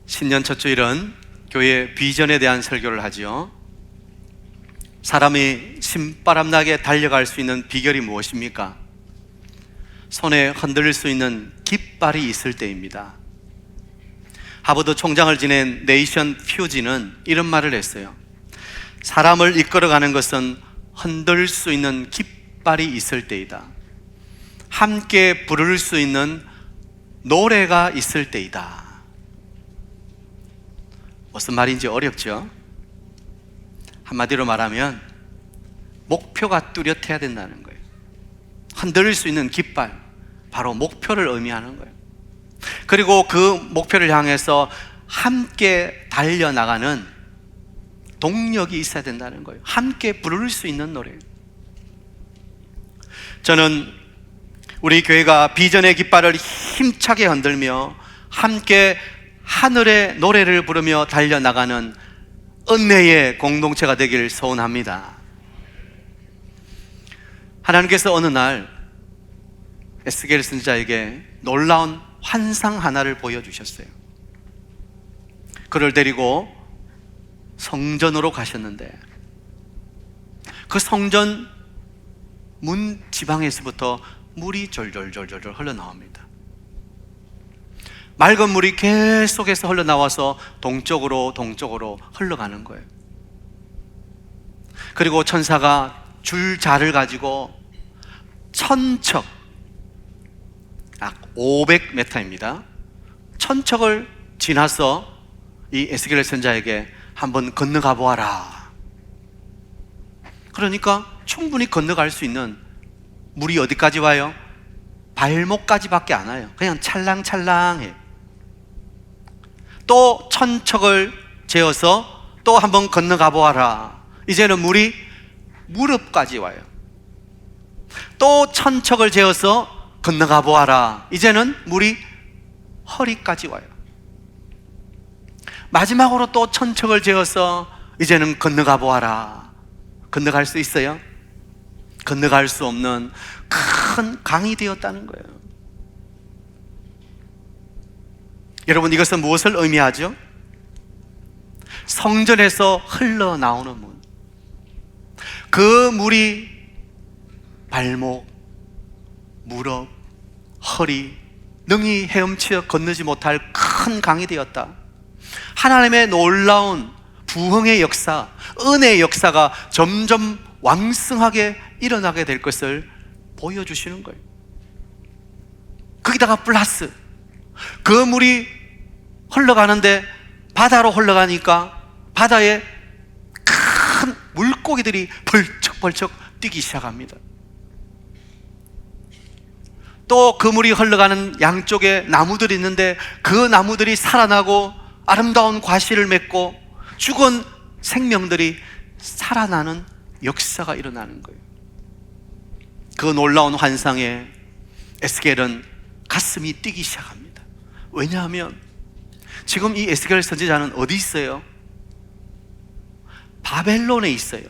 신년 첫 주일은 교회 비전에 대한 설교를 하지요. 사람이 신바람나게 달려갈 수 있는 비결이 무엇입니까? 손에 흔들릴 수 있는 깃발이 있을 때입니다. 하버드 총장을 지낸 네이션 퓨지는 이런 말을 했어요. 사람을 이끌어가는 것은 흔들 수 있는 깃발이 있을 때이다. 함께 부를 수 있는 노래가 있을 때이다. 무슨 말인지 어렵죠? 한마디로 말하면 목표가 뚜렷해야 된다는 거예요. 흔들릴 수 있는 깃발, 바로 목표를 의미하는 거예요. 그리고 그 목표를 향해서 함께 달려나가는 동력이 있어야 된다는 거예요. 함께 부를 수 있는 노래. 저는 우리 교회가 비전의 깃발을 힘차게 흔들며 함께 하늘의 노래를 부르며 달려나가는 은혜의 공동체가 되기를 소원합니다. 하나님께서 어느 날 에스겔 선지자에게 놀라운 환상 하나를 보여주셨어요. 그를 데리고 성전으로 가셨는데 그 성전 문 지방에서부터 물이 졸졸졸졸 흘러나옵니다. 맑은 물이 계속해서 흘러나와서 동쪽으로 흘러가는 거예요. 그리고 천사가 줄자를 가지고 천척, 약 500m입니다. 천척을 지나서 이 에스겔 선지자에게 한번 건너가 보아라. 그러니까 충분히 건너갈 수 있는 물이 어디까지 와요? 발목까지밖에 안 와요. 그냥 찰랑찰랑해요. 또 천척을 재어서 또 한번 건너가 보아라. 이제는 물이 무릎까지 와요. 또 천척을 재어서 건너가 보아라. 이제는 물이 허리까지 와요. 마지막으로 또 천척을 재어서 이제는 건너가 보아라. 건너갈 수 있어요? 건너갈 수 없는 큰 강이 되었다는 거예요. 여러분, 이것은 무엇을 의미하죠? 성전에서 흘러나오는 문. 그 물이 발목, 무릎, 허리 능히 헤엄치어 건너지 못할 큰 강이 되었다. 하나님의 놀라운 부흥의 역사, 은혜의 역사가 점점 왕성하게 일어나게 될 것을 보여주시는 거예요. 거기다가 플러스 그 물이 흘러가는데 바다로 흘러가니까 바다에 큰 물고기들이 벌쩍벌쩍 뛰기 시작합니다. 또 그 물이 흘러가는 양쪽에 나무들이 있는데 그 나무들이 살아나고 아름다운 과실을 맺고 죽은 생명들이 살아나는 역사가 일어나는 거예요. 그 놀라운 환상에 에스겔은 가슴이 뛰기 시작합니다. 왜냐하면 지금 이 에스겔 선지자는 어디 있어요? 바벨론에 있어요.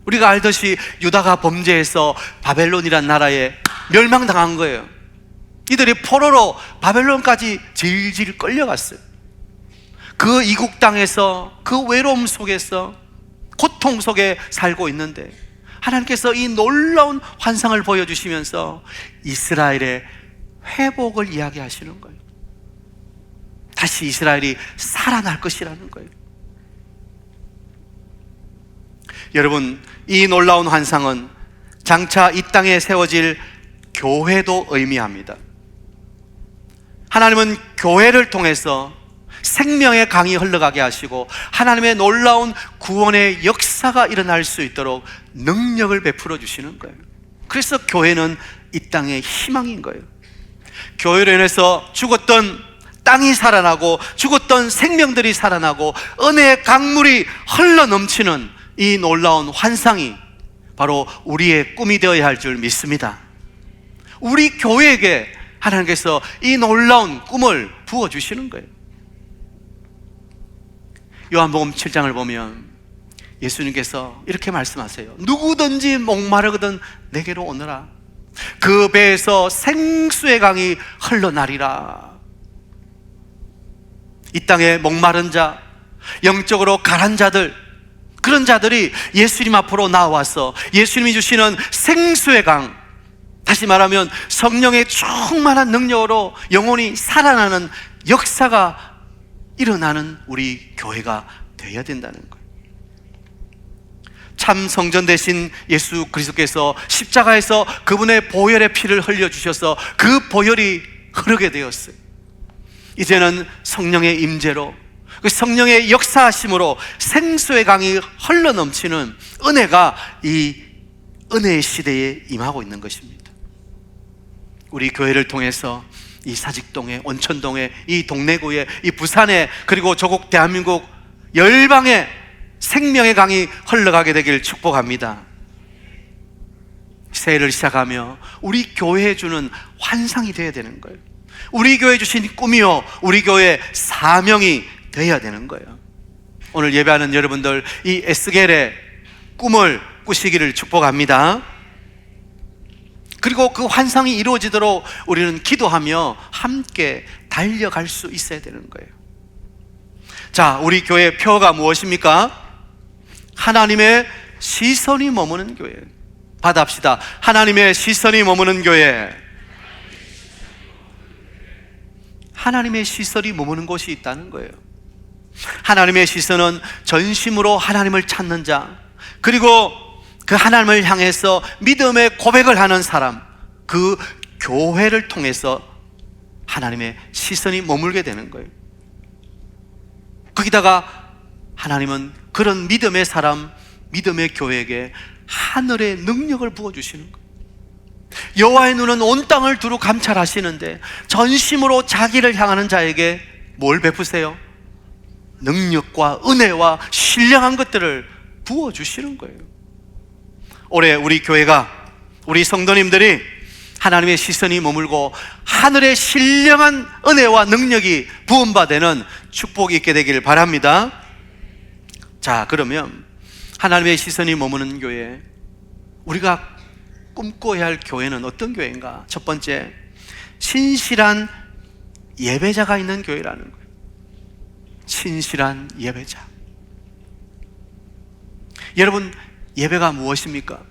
우리가 알듯이 유다가 범죄해서 바벨론이란 나라에 멸망당한 거예요. 이들이 포로로 바벨론까지 질질 끌려갔어요. 그 이국 땅에서, 그 외로움 속에서, 고통 속에 살고 있는데 하나님께서 이 놀라운 환상을 보여주시면서 이스라엘의 회복을 이야기하시는 거예요. 다시 이스라엘이 살아날 것이라는 거예요. 여러분, 이 놀라운 환상은 장차 이 땅에 세워질 교회도 의미합니다. 하나님은 교회를 통해서 생명의 강이 흘러가게 하시고 하나님의 놀라운 구원의 역사가 일어날 수 있도록 능력을 베풀어 주시는 거예요. 그래서 교회는 이 땅의 희망인 거예요. 교회로 인해서 죽었던 땅이 살아나고 죽었던 생명들이 살아나고 은혜의 강물이 흘러넘치는 이 놀라운 환상이 바로 우리의 꿈이 되어야 할 줄 믿습니다. 우리 교회에게 하나님께서 이 놀라운 꿈을 부어주시는 거예요. 요한복음 7장을 보면 예수님께서 이렇게 말씀하세요. 누구든지 목마르거든 내게로 오너라. 그 배에서 생수의 강이 흘러나리라. 이 땅에 목마른 자, 영적으로 가난 자들, 그런 자들이 예수님 앞으로 나와서 예수님이 주시는 생수의 강, 다시 말하면 성령의 충만한 능력으로 영혼이 살아나는 역사가 일어나는 우리 교회가 되어야 된다는 거예요. 참 성전 대신 예수 그리스도께서 십자가에서 그분의 보혈의 피를 흘려주셔서 그 보혈이 흐르게 되었어요. 이제는 성령의 임재로, 그 성령의 역사하심으로 생수의 강이 흘러넘치는 은혜가 이 은혜의 시대에 임하고 있는 것입니다. 우리 교회를 통해서 이 사직동에, 온천동에, 이 동래구에, 이 부산에, 그리고 조국 대한민국 열방에 생명의 강이 흘러가게 되길 축복합니다. 새해를 시작하며 우리 교회에 주는 환상이 되어야 되는 거예요. 우리 교회에 주신 꿈이요, 우리 교회의 사명이 되어야 되는 거예요. 오늘 예배하는 여러분들, 이 에스겔의 꿈을 꾸시기를 축복합니다. 그리고 그 환상이 이루어지도록 우리는 기도하며 함께 달려갈 수 있어야 되는 거예요. 자, 우리 교회의 표가 무엇입니까? 하나님의 시선이 머무는 교회. 받아합시다. 하나님의 시선이 머무는 교회. 하나님의 시선이 머무는 곳이 있다는 거예요. 하나님의 시선은 전심으로 하나님을 찾는 자, 그리고 그 하나님을 향해서 믿음의 고백을 하는 사람, 그 교회를 통해서 하나님의 시선이 머물게 되는 거예요. 거기다가 하나님은 그런 믿음의 사람, 믿음의 교회에게 하늘의 능력을 부어주시는 거예요. 여호와의 눈은 온 땅을 두루 감찰하시는데 전심으로 자기를 향하는 자에게 뭘 베푸세요? 능력과 은혜와 신령한 것들을 부어주시는 거예요. 올해 우리 교회가, 우리 성도님들이 하나님의 시선이 머물고 하늘의 신령한 은혜와 능력이 부음받는 축복이 있게 되기를 바랍니다. 자, 그러면 하나님의 시선이 머무는 교회, 우리가 꿈꿔야 할 교회는 어떤 교회인가? 첫 번째, 신실한 예배자가 있는 교회라는 거예요. 신실한 예배자. 여러분, 예배가 무엇입니까?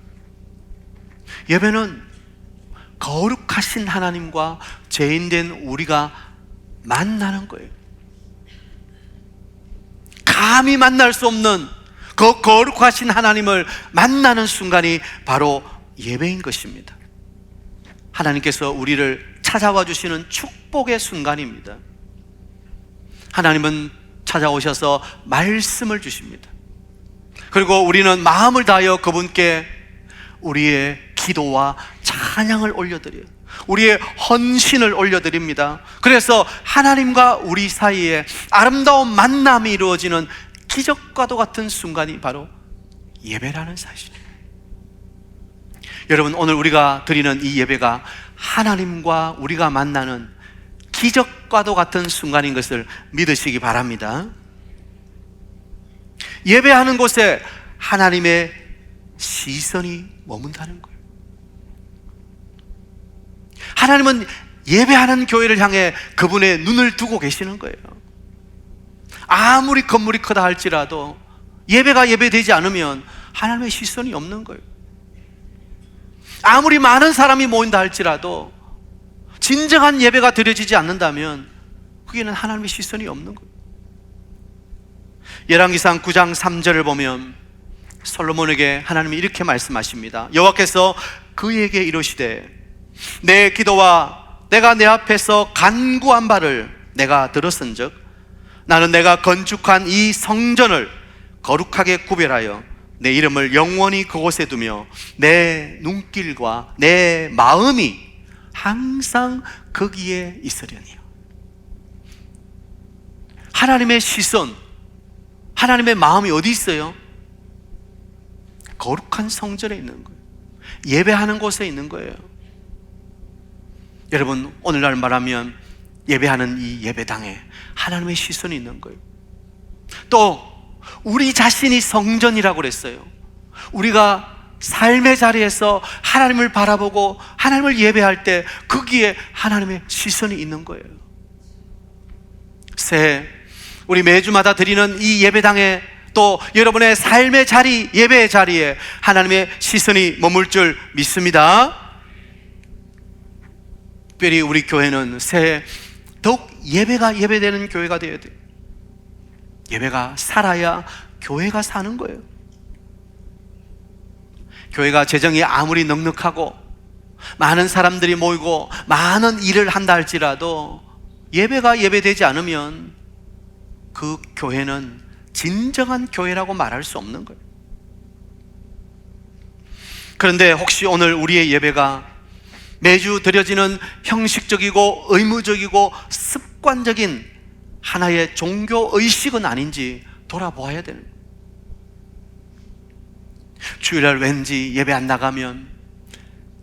예배는 거룩하신 하나님과 죄인된 우리가 만나는 거예요. 감히 만날 수 없는 그 거룩하신 하나님을 만나는 순간이 바로 예배인 것입니다. 하나님께서 우리를 찾아와 주시는 축복의 순간입니다. 하나님은 찾아오셔서 말씀을 주십니다. 그리고 우리는 마음을 다하여 그분께 우리의 기도와 찬양을 올려드려요. 우리의 헌신을 올려드립니다. 그래서 하나님과 우리 사이에 아름다운 만남이 이루어지는 기적과도 같은 순간이 바로 예배라는 사실이에요. 여러분, 오늘 우리가 드리는 이 예배가 하나님과 우리가 만나는 기적과도 같은 순간인 것을 믿으시기 바랍니다. 예배하는 곳에 하나님의 시선이 머문다는 거예요. 하나님은 예배하는 교회를 향해 그분의 눈을 두고 계시는 거예요. 아무리 건물이 크다 할지라도 예배가 예배되지 않으면 하나님의 시선이 없는 거예요. 아무리 많은 사람이 모인다 할지라도 진정한 예배가 드려지지 않는다면 거기에는 하나님의 시선이 없는 거예요. 열왕기상 9장 3절을 보면 솔로몬에게 하나님이 이렇게 말씀하십니다. 여호와께서 그에게 이르시되 내 기도와 내가 내 앞에서 간구한 바를 내가 들었은즉 나는 내가 건축한 이 성전을 거룩하게 구별하여 내 이름을 영원히 그곳에 두며 내 눈길과 내 마음이 항상 거기에 있으려니요. 하나님의 시선, 하나님의 마음이 어디 있어요? 거룩한 성전에 있는 거예요. 예배하는 곳에 있는 거예요. 여러분, 오늘날 말하면 예배하는 이 예배당에 하나님의 시선이 있는 거예요. 또 우리 자신이 성전이라고 그랬어요. 우리가 삶의 자리에서 하나님을 바라보고 하나님을 예배할 때 거기에 하나님의 시선이 있는 거예요. 새해 우리 매주마다 드리는 이 예배당에 또 여러분의 삶의 자리, 예배의 자리에 하나님의 시선이 머물 줄 믿습니다. 특별히 우리 교회는 새해 더욱 예배가 예배되는 교회가 되어야 돼요. 예배가 살아야 교회가 사는 거예요. 교회가 재정이 아무리 넉넉하고 많은 사람들이 모이고 많은 일을 한다 할지라도 예배가 예배되지 않으면 그 교회는 진정한 교회라고 말할 수 없는 거예요. 그런데 혹시 오늘 우리의 예배가 매주 드려지는 형식적이고 의무적이고 습관적인 하나의 종교 의식은 아닌지 돌아보아야 되는 거예요. 주일날 왠지 예배 안 나가면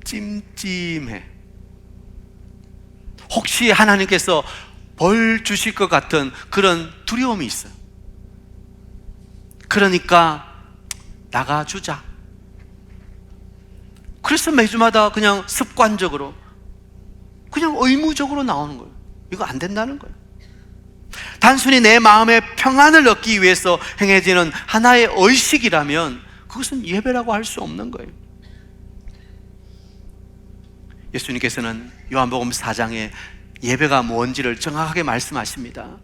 찜찜해. 혹시 하나님께서 벌 주실 것 같은 그런 두려움이 있어요. 그러니까 나가주자. 그래서 매주마다 그냥 습관적으로 그냥 의무적으로 나오는 거예요. 이거 안 된다는 거예요. 단순히 내 마음의 평안을 얻기 위해서 행해지는 하나의 의식이라면 그것은 예배라고 할 수 없는 거예요. 예수님께서는 요한복음 4장에 예배가 뭔지를 정확하게 말씀하십니다.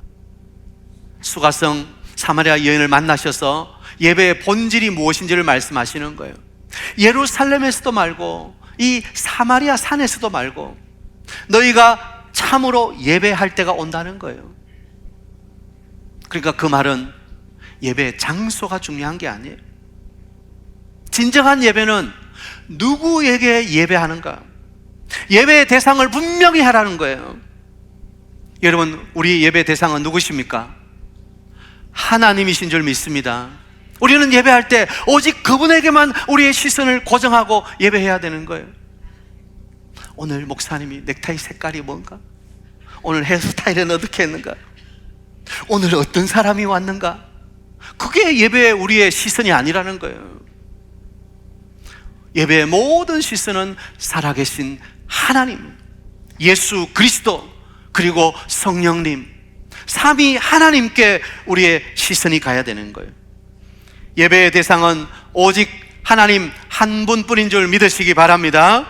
수가성 사마리아 여인을 만나셔서 예배의 본질이 무엇인지를 말씀하시는 거예요. 예루살렘에서도 말고 이 사마리아 산에서도 말고 너희가 참으로 예배할 때가 온다는 거예요. 그러니까 그 말은 예배의 장소가 중요한 게 아니에요. 진정한 예배는 누구에게 예배하는가? 예배의 대상을 분명히 하라는 거예요. 여러분, 우리 예배 대상은 누구십니까? 하나님이신 줄 믿습니다. 우리는 예배할 때 오직 그분에게만 우리의 시선을 고정하고 예배해야 되는 거예요. 오늘 목사님이 넥타이 색깔이 뭔가? 오늘 헤어스타일은 어떻게 했는가? 오늘 어떤 사람이 왔는가? 그게 예배에 우리의 시선이 아니라는 거예요. 예배의 모든 시선은 살아계신 하나님, 예수 그리스도, 그리고 성령님, 삼위 하나님께 우리의 시선이 가야 되는 거예요. 예배의 대상은 오직 하나님 한 분뿐인 줄 믿으시기 바랍니다.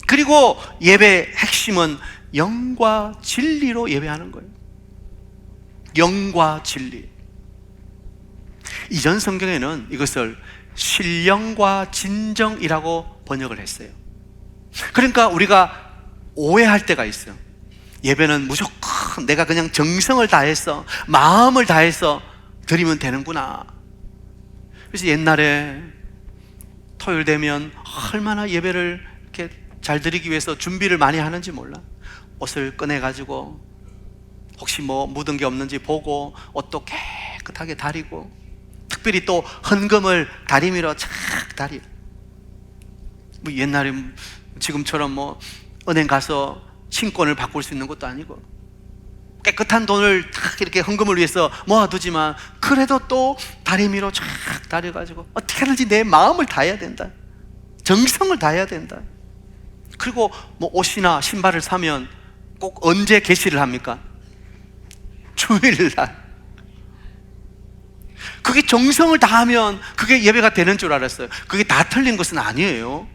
그리고 예배의 핵심은 영과 진리로 예배하는 거예요. 영과 진리. 이전 성경에는 이것을 신령과 진정이라고 번역을 했어요. 그러니까 우리가 오해할 때가 있어요. 예배는 무조건 내가 그냥 정성을 다해서 마음을 다해서 드리면 되는구나. 그래서 옛날에 토요일 되면 얼마나 예배를 이렇게 잘 드리기 위해서 준비를 많이 하는지 몰라. 옷을 꺼내가지고 혹시 뭐 묻은 게 없는지 보고 옷도 깨끗하게 다리고, 특별히 또 헌금을 다리미로 착 다리. 뭐 옛날에 지금처럼 뭐 은행 가서 신권을 바꿀 수 있는 것도 아니고 깨끗한 돈을 탁 이렇게 헌금을 위해서 모아두지만 그래도 또 다리미로 쫙 다려가지고 어떻게 하든지 내 마음을 다해야 된다. 정성을 다해야 된다. 그리고 뭐 옷이나 신발을 사면 꼭 언제 개시를 합니까? 주일날. 그게 정성을 다하면 그게 예배가 되는 줄 알았어요. 그게 다 틀린 것은 아니에요.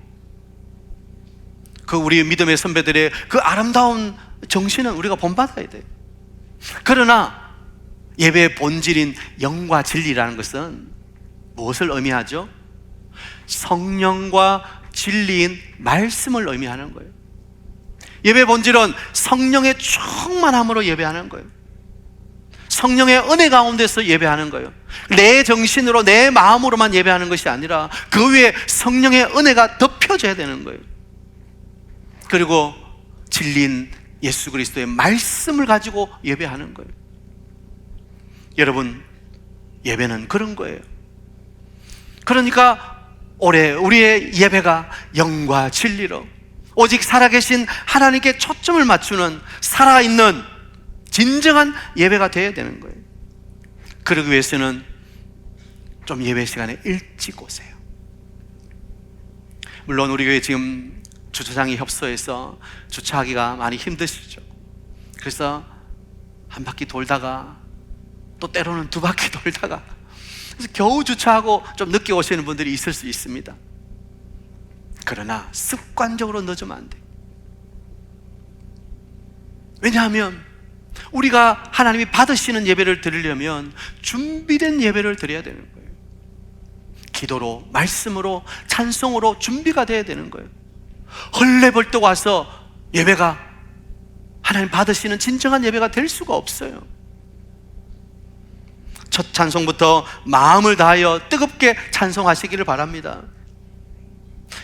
그 우리 믿음의 선배들의 그 아름다운 정신은 우리가 본받아야 돼요. 그러나 예배의 본질인 영과 진리라는 것은 무엇을 의미하죠? 성령과 진리인 말씀을 의미하는 거예요. 예배의 본질은 성령의 충만함으로 예배하는 거예요. 성령의 은혜 가운데서 예배하는 거예요. 내 정신으로 내 마음으로만 예배하는 것이 아니라 그 위에 성령의 은혜가 덮여져야 되는 거예요. 그리고 진리인 예수 그리스도의 말씀을 가지고 예배하는 거예요. 여러분, 예배는 그런 거예요. 그러니까 올해 우리의 예배가 영과 진리로 오직 살아계신 하나님께 초점을 맞추는 살아있는 진정한 예배가 되어야 되는 거예요. 그러기 위해서는 좀 예배 시간에 일찍 오세요. 물론 우리 교회 지금 주차장이 협소해서 주차하기가 많이 힘드시죠. 그래서 한 바퀴 돌다가 또 때로는 두 바퀴 돌다가, 그래서 겨우 주차하고 좀 늦게 오시는 분들이 있을 수 있습니다. 그러나 습관적으로 늦으면 안 돼. 왜냐하면 우리가 하나님이 받으시는 예배를 드리려면 준비된 예배를 드려야 되는 거예요. 기도로, 말씀으로, 찬송으로 준비가 돼야 되는 거예요. 헐레벌떡 와서 예배가 하나님 받으시는 진정한 예배가 될 수가 없어요. 첫 찬송부터 마음을 다하여 뜨겁게 찬송하시기를 바랍니다.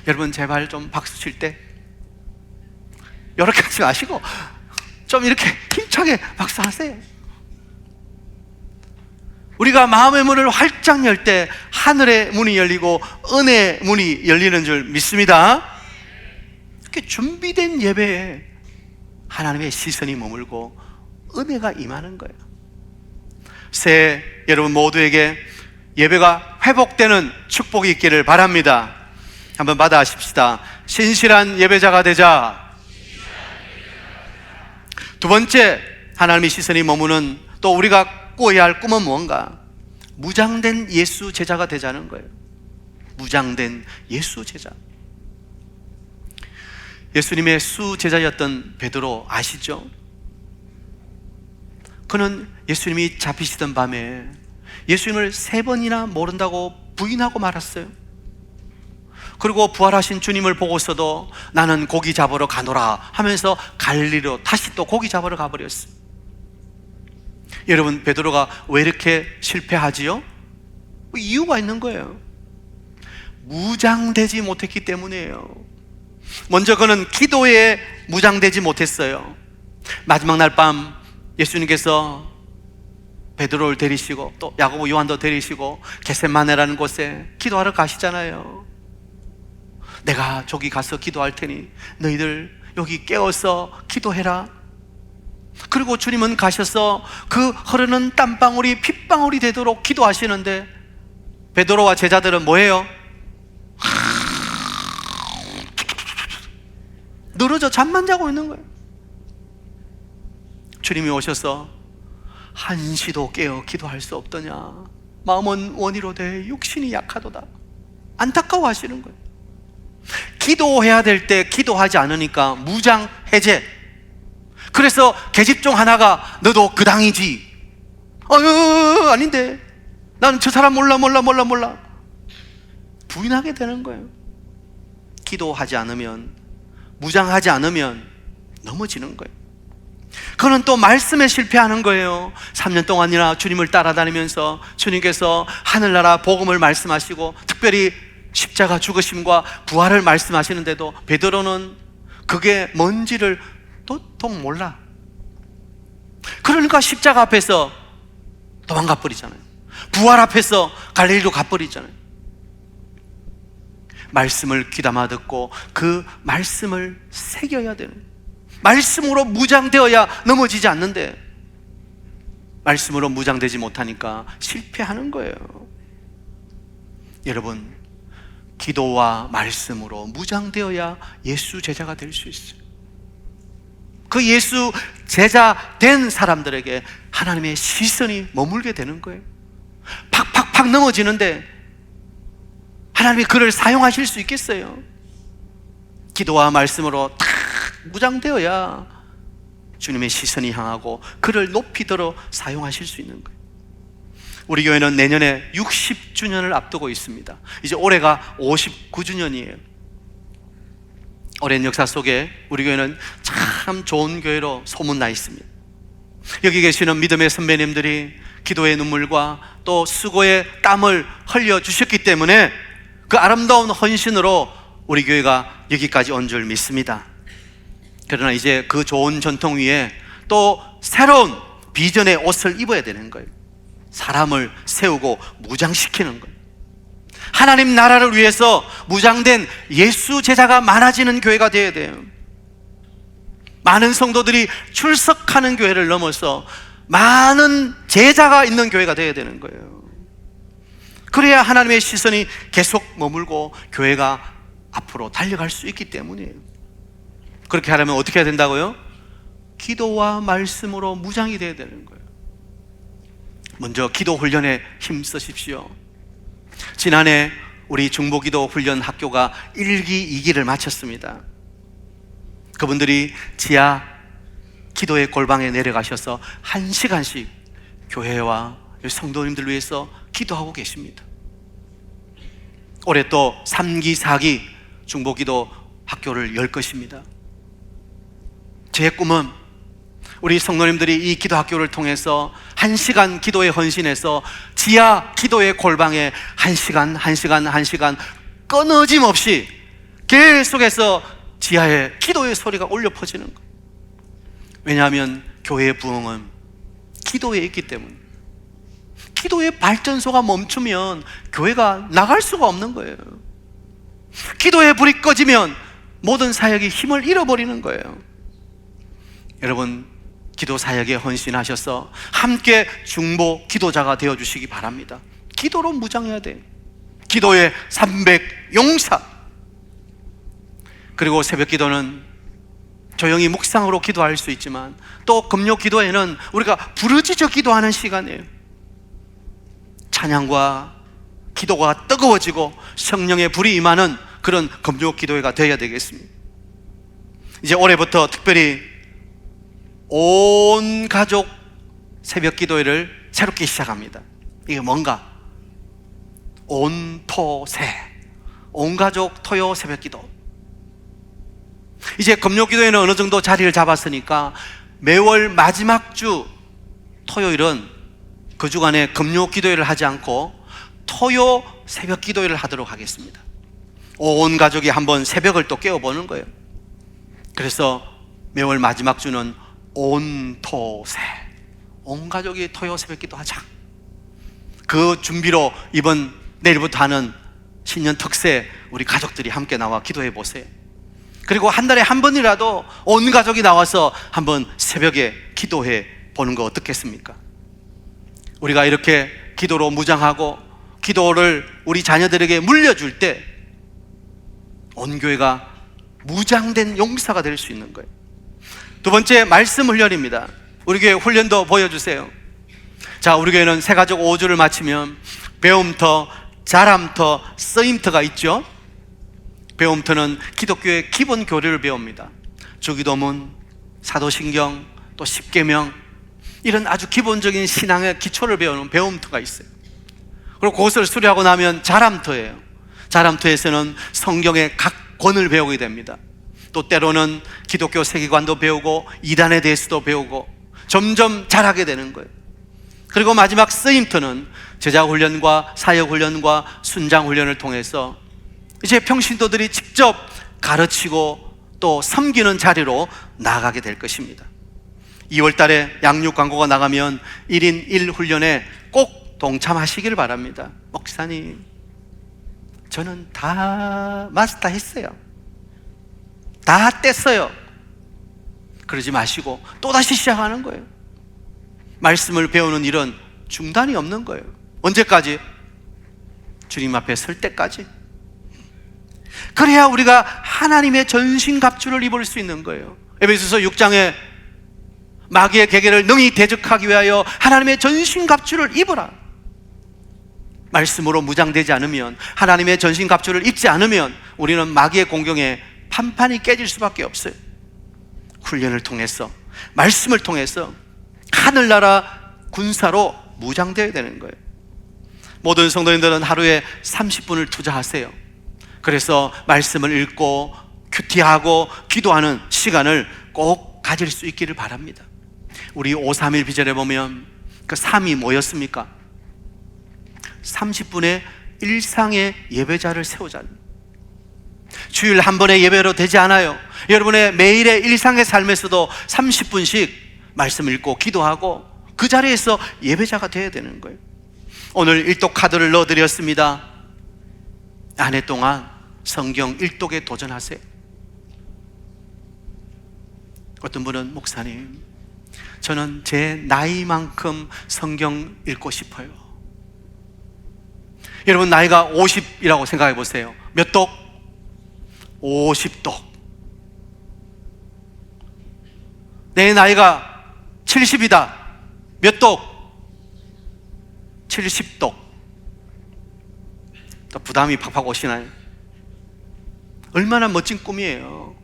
여러분, 제발 좀 박수 칠 때 이렇게 하지 마시고 좀 이렇게 힘차게 박수하세요. 우리가 마음의 문을 활짝 열 때 하늘의 문이 열리고 은혜의 문이 열리는 줄 믿습니다. 이렇게 준비된 예배에 하나님의 시선이 머물고 은혜가 임하는 거예요. 새해 여러분 모두에게 예배가 회복되는 축복이 있기를 바랍니다. 한번 받아하십시다. 신실한 예배자가 되자. 두 번째, 하나님의 시선이 머무는 또 우리가 꾸어야 할 꿈은 무언가? 무장된 예수 제자가 되자는 거예요. 무장된 예수 제자. 예수님의 수제자였던 베드로 아시죠? 그는 예수님이 잡히시던 밤에 예수님을 3번이나 모른다고 부인하고 말았어요. 그리고 부활하신 주님을 보고서도 나는 고기 잡으러 가노라 하면서 갈릴리로 다시 또 고기 잡으러 가버렸어요. 여러분, 베드로가 왜 이렇게 실패하지요? 이유가 있는 거예요. 무장되지 못했기 때문이에요. 먼저 그는 기도에 무장되지 못했어요. 마지막 날 밤 예수님께서 베드로를 데리시고 또 야고보 요한도 데리시고 겟세마네라는 곳에 기도하러 가시잖아요. 내가 저기 가서 기도할 테니 너희들 여기 깨어서 기도해라. 그리고 주님은 가셔서 그 흐르는 땀방울이 핏방울이 되도록 기도하시는데 베드로와 제자들은 뭐예요? 늘어져 잠만 자고 있는 거예요. 주님이 오셔서 한시도 깨어 기도할 수 없더냐, 마음은 원이로되 육신이 약하도다, 안타까워 하시는 거예요. 기도해야 될 때 기도하지 않으니까 무장 해제. 그래서 계집 중 하나가 너도 그 당이지, 아닌데 나는 저 사람 몰라 부인하게 되는 거예요. 기도하지 않으면, 무장하지 않으면 넘어지는 거예요. 그는 또 말씀에 실패하는 거예요. 3년 동안이나 주님을 따라다니면서 주님께서 하늘나라 복음을 말씀하시고 특별히 십자가 죽으심과 부활을 말씀하시는데도 베드로는 그게 뭔지를 도통 몰라. 그러니까 십자가 앞에서 도망가 버리잖아요. 부활 앞에서 갈릴리로 가버리잖아요. 말씀을 귀담아 듣고 그 말씀을 새겨야 되는 거예요. 말씀으로 무장되어야 넘어지지 않는데 말씀으로 무장되지 못하니까 실패하는 거예요. 여러분, 기도와 말씀으로 무장되어야 예수 제자가 될 수 있어요. 그 예수 제자 된 사람들에게 하나님의 시선이 머물게 되는 거예요. 팍팍팍 넘어지는데 하나님이 그를 사용하실 수 있겠어요? 기도와 말씀으로 탁 무장되어야 주님의 시선이 향하고 그를 높이 들어 사용하실 수 있는 거예요. 우리 교회는 내년에 60주년을 앞두고 있습니다. 이제 올해가 59주년이에요. 오랜 역사 속에 우리 교회는 참 좋은 교회로 소문나 있습니다. 여기 계시는 믿음의 선배님들이 기도의 눈물과 또 수고의 땀을 흘려주셨기 때문에 그 아름다운 헌신으로 우리 교회가 여기까지 온 줄 믿습니다. 그러나 이제 그 좋은 전통 위에 또 새로운 비전의 옷을 입어야 되는 거예요. 사람을 세우고 무장시키는 거예요. 하나님 나라를 위해서 무장된 예수 제자가 많아지는 교회가 되어야 돼요. 많은 성도들이 출석하는 교회를 넘어서 많은 제자가 있는 교회가 되어야 되는 거예요. 그래야 하나님의 시선이 계속 머물고 교회가 앞으로 달려갈 수 있기 때문이에요. 그렇게 하려면 어떻게 해야 된다고요? 기도와 말씀으로 무장이 되어야 되는 거예요. 먼저 기도 훈련에 힘쓰십시오. 지난해 우리 중보기도 훈련 학교가 1기, 2기를 마쳤습니다. 그분들이 지하 기도의 골방에 내려가셔서 1시간씩 교회와 성도님들 위해서 기도하고 계십니다. 올해 또 3기, 4기 중보기도 학교를 열 것입니다. 제 꿈은 우리 성도님들이 이 기도 학교를 통해서 1시간 기도에 헌신해서 지하 기도의 골방에 1시간 끊어짐 없이 계속해서 지하에 기도의 소리가 울려 퍼지는 거예요. 왜냐하면 교회의 부흥은 기도에 있기 때문에, 기도의 발전소가 멈추면 교회가 나갈 수가 없는 거예요. 기도의 불이 꺼지면 모든 사역이 힘을 잃어버리는 거예요. 여러분, 기도 사역에 헌신하셔서 함께 중보 기도자가 되어주시기 바랍니다. 기도로 무장해야 돼요. 기도의 300용사. 그리고 새벽 기도는 조용히 묵상으로 기도할 수 있지만, 또 금요 기도에는 우리가 부르짖어 기도하는 시간이에요. 찬양과 기도가 뜨거워지고 성령의 불이 임하는 그런 금요 기도회가 되어야 되겠습니다. 이제 올해부터 특별히 온 가족 새벽 기도회를 새롭게 시작합니다. 이게 뭔가? 온토새, 온 가족 토요 새벽 기도. 이제 금요 기도회는 어느 정도 자리를 잡았으니까 매월 마지막 주 토요일은 그 주간에 금요 기도회를 하지 않고 토요 새벽 기도회를 하도록 하겠습니다. 온 가족이 한번 새벽을 또 깨워보는 거예요. 그래서 매월 마지막 주는 온토새, 온 가족이 토요 새벽 기도하자. 그 준비로 이번 내일부터 하는 신년 특세 우리 가족들이 함께 나와 기도해 보세요. 그리고 한 달에 한 번이라도 온 가족이 나와서 한번 새벽에 기도해 보는 거 어떻겠습니까? 우리가 이렇게 기도로 무장하고 기도를 우리 자녀들에게 물려줄 때 온 교회가 무장된 용사가 될 수 있는 거예요. 두 번째, 말씀 훈련입니다. 우리 교회 훈련도 보여주세요. 자, 우리 교회는 새가족 5주를 마치면 배움터, 자람터, 쓰임터가 있죠. 배움터는 기독교의 기본 교리를 배웁니다. 주기도문, 사도신경, 또 십계명, 이런 아주 기본적인 신앙의 기초를 배우는 배움터가 있어요. 그리고 그것을 수료하고 나면 자람터예요. 자람터에서는 성경의 각 권을 배우게 됩니다. 또 때로는 기독교 세계관도 배우고 이단에 대해서도 배우고 점점 잘하게 되는 거예요. 그리고 마지막 쓰임터는 제자훈련과 사역훈련과 순장훈련을 통해서 이제 평신도들이 직접 가르치고 또 섬기는 자리로 나아가게 될 것입니다. 2월 달에 양육 광고가 나가면 1인 1훈련에 꼭 동참하시길 바랍니다. 목사님, 저는 다 마스터했어요, 다 뗐어요, 그러지 마시고 또다시 시작하는 거예요. 말씀을 배우는 일은 중단이 없는 거예요. 언제까지? 주님 앞에 설 때까지. 그래야 우리가 하나님의 전신갑주를 입을 수 있는 거예요. 에베소서 6장에 마귀의 계계를 능히 대적하기 위하여 하나님의 전신갑주를 입으라. 말씀으로 무장되지 않으면, 하나님의 전신갑주를 입지 않으면 우리는 마귀의 공격에 판판이 깨질 수밖에 없어요. 훈련을 통해서, 말씀을 통해서 하늘나라 군사로 무장되어야 되는 거예요. 모든 성도님들은 하루에 30분을 투자하세요. 그래서 말씀을 읽고 큐티하고 기도하는 시간을 꼭 가질 수 있기를 바랍니다. 우리 531 비전에 보면 그 3이 뭐였습니까? 30분의 일상의 예배자를 세우자. 주일 한 번의 예배로 되지 않아요. 여러분의 매일의 일상의 삶에서도 30분씩 말씀 읽고 기도하고 그 자리에서 예배자가 되어야 되는 거예요. 오늘 일독 카드를 넣어드렸습니다. 한 해 동안 성경 일독에 도전하세요. 어떤 분은, 목사님, 저는 제 나이만큼 성경 읽고 싶어요. 여러분, 나이가 50이라고 생각해 보세요. 몇 독? 50독. 내 나이가 70이다. 몇 독? 70독. 또 부담이 팍팍 오시나요? 얼마나 멋진 꿈이에요.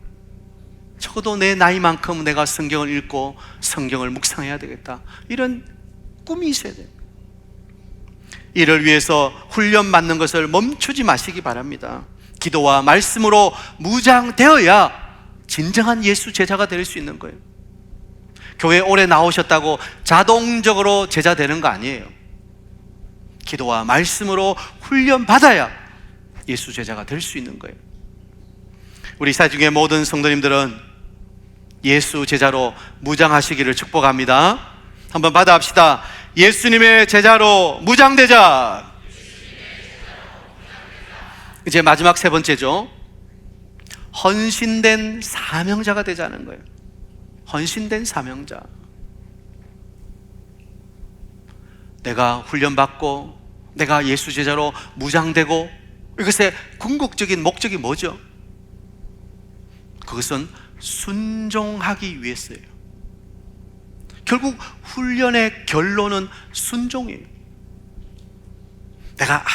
적어도 내 나이만큼 내가 성경을 읽고 성경을 묵상해야 되겠다, 이런 꿈이 있어야 돼요. 이를 위해서 훈련받는 것을 멈추지 마시기 바랍니다. 기도와 말씀으로 무장되어야 진정한 예수 제자가 될 수 있는 거예요. 교회 오래 나오셨다고 자동적으로 제자 되는 거 아니에요. 기도와 말씀으로 훈련받아야 예수 제자가 될 수 있는 거예요. 우리 사중의 모든 성도님들은 예수 제자로 무장하시기를 축복합니다. 한번 받아합시다. 예수님의 제자로 무장되자. 이제 마지막 세 번째죠. 헌신된 사명자가 되자는 거예요. 헌신된 사명자. 내가 훈련받고 내가 예수 제자로 무장되고, 이것의 궁극적인 목적이 뭐죠? 그것은 순종하기 위해서예요. 결국 훈련의 결론은 순종이에요. 내가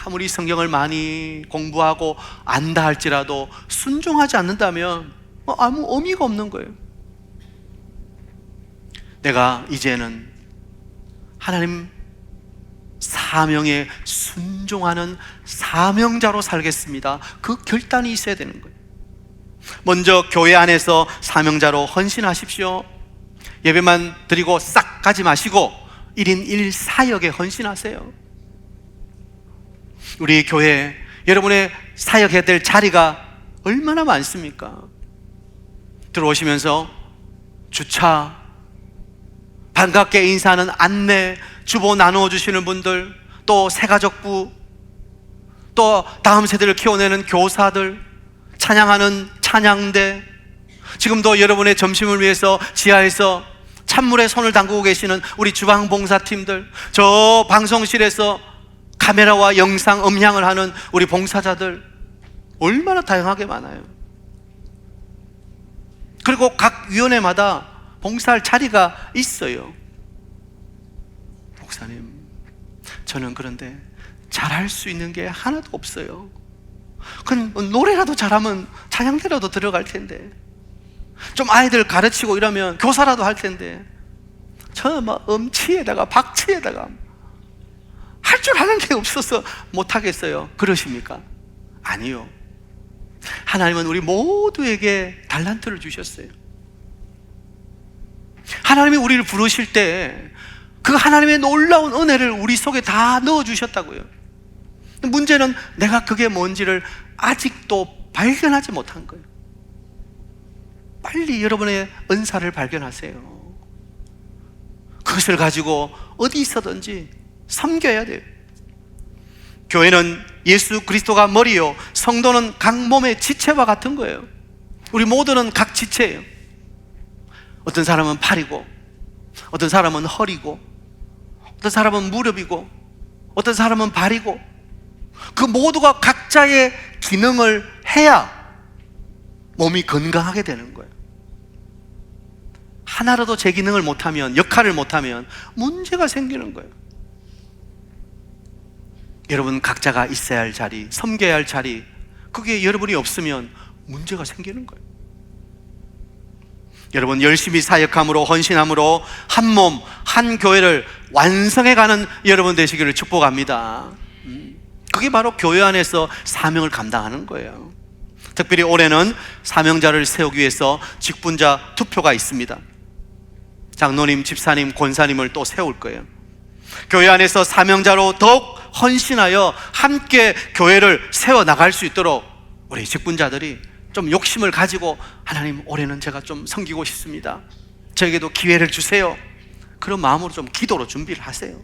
아무리 성경을 많이 공부하고 안다 할지라도 순종하지 않는다면 아무 의미가 없는 거예요. 내가 이제는 하나님 사명에 순종하는 사명자로 살겠습니다, 그 결단이 있어야 되는 거예요. 먼저 교회 안에서 사명자로 헌신하십시오. 예배만 드리고 싹 가지 마시고 1인 1사역에 헌신하세요. 우리 교회 여러분의 사역해야 될 자리가 얼마나 많습니까? 들어오시면서 주차, 반갑게 인사하는 안내, 주보 나누어 주시는 분들, 또 새가족부, 또 다음 세대를 키워내는 교사들, 찬양하는 찬양대, 지금도 여러분의 점심을 위해서 지하에서 찬물에 손을 담그고 계시는 우리 주방봉사팀들, 저 방송실에서 카메라와 영상, 음향을 하는 우리 봉사자들, 얼마나 다양하게 많아요. 그리고 각 위원회마다 봉사할 자리가 있어요. 목사님, 저는 그런데 잘할 수 있는 게 하나도 없어요. 그럼 노래라도 잘하면 찬양대라도 들어갈 텐데, 좀 아이들 가르치고 이러면 교사라도 할 텐데, 저는 막 음치에다가 박치에다가 할 줄 아는 게 없어서 못하겠어요. 그러십니까? 아니요. 하나님은 우리 모두에게 달란트를 주셨어요. 하나님이 우리를 부르실 때 그 하나님의 놀라운 은혜를 우리 속에 다 넣어주셨다고요. 문제는 내가 그게 뭔지를 아직도 발견하지 못한 거예요. 빨리 여러분의 은사를 발견하세요. 그것을 가지고 어디 있어든지 섬겨야 돼요. 교회는 예수 그리스도가 머리요, 성도는 각 몸의 지체와 같은 거예요. 우리 모두는 각 지체예요. 어떤 사람은 팔이고, 어떤 사람은 허리고, 어떤 사람은 무릎이고, 어떤 사람은 발이고, 그 모두가 각자의 기능을 해야 몸이 건강하게 되는 거예요. 하나라도 제 기능을 못하면, 역할을 못하면 문제가 생기는 거예요. 여러분 각자가 있어야 할 자리, 섬겨야 할 자리, 그게 여러분이 없으면 문제가 생기는 거예요. 여러분 열심히 사역함으로, 헌신함으로 한 몸, 한 교회를 완성해가는 여러분 되시기를 축복합니다. 그게 바로 교회 안에서 사명을 감당하는 거예요. 특별히 올해는 사명자를 세우기 위해서 직분자 투표가 있습니다. 장로님, 집사님, 권사님을 또 세울 거예요. 교회 안에서 사명자로 더욱 헌신하여 함께 교회를 세워나갈 수 있도록 우리 직분자들이 좀 욕심을 가지고, 하나님 올해는 제가 좀 섬기고 싶습니다, 저에게도 기회를 주세요, 그런 마음으로 좀 기도로 준비를 하세요.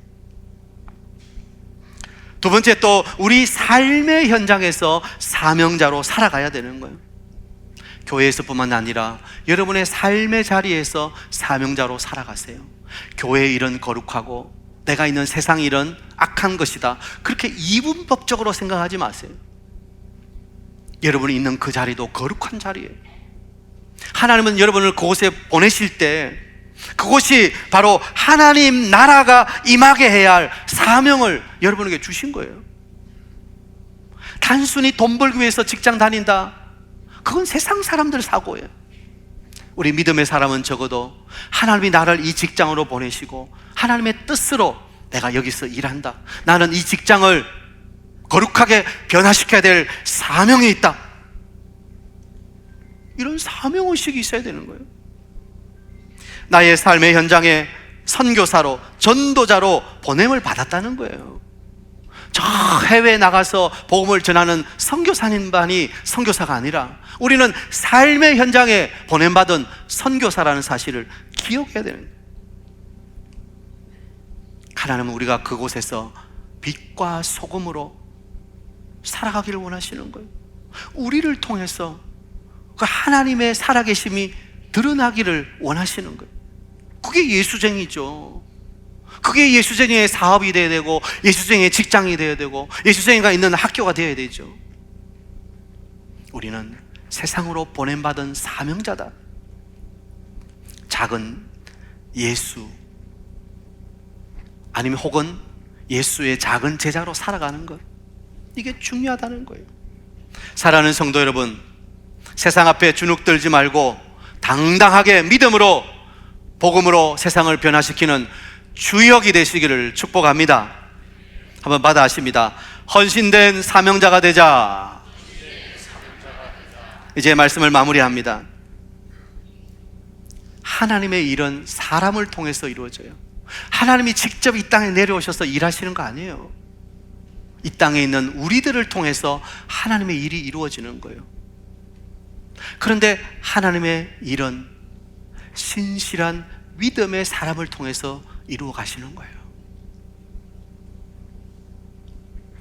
두 번째, 또 우리 삶의 현장에서 사명자로 살아가야 되는 거예요. 교회에서뿐만 아니라 여러분의 삶의 자리에서 사명자로 살아가세요. 교회의 일은 거룩하고 내가 있는 세상 일은 악한 것이다, 그렇게 이분법적으로 생각하지 마세요. 여러분이 있는 그 자리도 거룩한 자리예요. 하나님은 여러분을 그곳에 보내실 때 그곳이 바로 하나님 나라가 임하게 해야 할 사명을 여러분에게 주신 거예요. 단순히 돈 벌기 위해서 직장 다닌다, 그건 세상 사람들 사고예요. 우리 믿음의 사람은 적어도 하나님이 나를 이 직장으로 보내시고 하나님의 뜻으로 내가 여기서 일한다, 나는 이 직장을 거룩하게 변화시켜야 될 사명이 있다, 이런 사명의식이 있어야 되는 거예요. 나의 삶의 현장에 선교사로, 전도자로 보냄을 받았다는 거예요. 저 해외에 나가서 복음을 전하는 선교사님만이 선교사가 아니라 우리는 삶의 현장에 보냄받은 선교사라는 사실을 기억해야 되는 거예요. 하나님은 우리가 그곳에서 빛과 소금으로 살아가기를 원하시는 거예요. 우리를 통해서 그 하나님의 살아계심이 드러나기를 원하시는 거예요. 그게 예수쟁이죠. 그게 예수쟁이의 사업이 되어야 되고, 예수쟁이의 직장이 되어야 되고, 예수쟁이가 있는 학교가 되어야 되죠. 우리는 세상으로 보냄받은 사명자다. 작은 예수, 아니면 혹은 예수의 작은 제자로 살아가는 것, 이게 중요하다는 거예요. 사랑하는 성도 여러분, 세상 앞에 주눅들지 말고 당당하게 믿음으로, 복음으로 세상을 변화시키는 주역이 되시기를 축복합니다. 한번 받아 하십니다. 헌신된 사명자가 되자. 이제 말씀을 마무리합니다. 하나님의 일은 사람을 통해서 이루어져요. 하나님이 직접 이 땅에 내려오셔서 일하시는 거 아니에요. 이 땅에 있는 우리들을 통해서 하나님의 일이 이루어지는 거예요. 그런데 하나님의 일은 신실한 믿음의 사람을 통해서 이루어 가시는 거예요.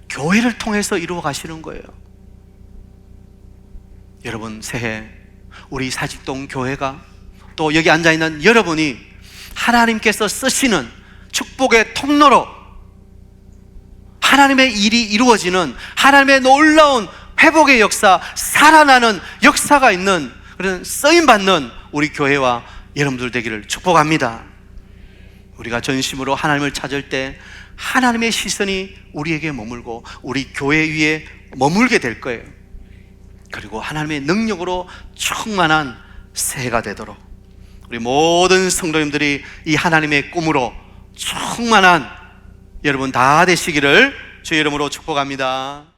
교회를 통해서 이루어 가시는 거예요. 여러분, 새해 우리 사직동 교회가, 또 여기 앉아있는 여러분이 하나님께서 쓰시는 축복의 통로로 하나님의 일이 이루어지는, 하나님의 놀라운 회복의 역사, 살아나는 역사가 있는 그런 쓰임받는 우리 교회와 여러분들 되기를 축복합니다. 우리가 전심으로 하나님을 찾을 때 하나님의 시선이 우리에게 머물고 우리 교회 위에 머물게 될 거예요. 그리고 하나님의 능력으로 충만한 새해가 되도록 우리 모든 성도님들이 이 하나님의 꿈으로 충만한 여러분 다 되시기를 주의 이름으로 축복합니다.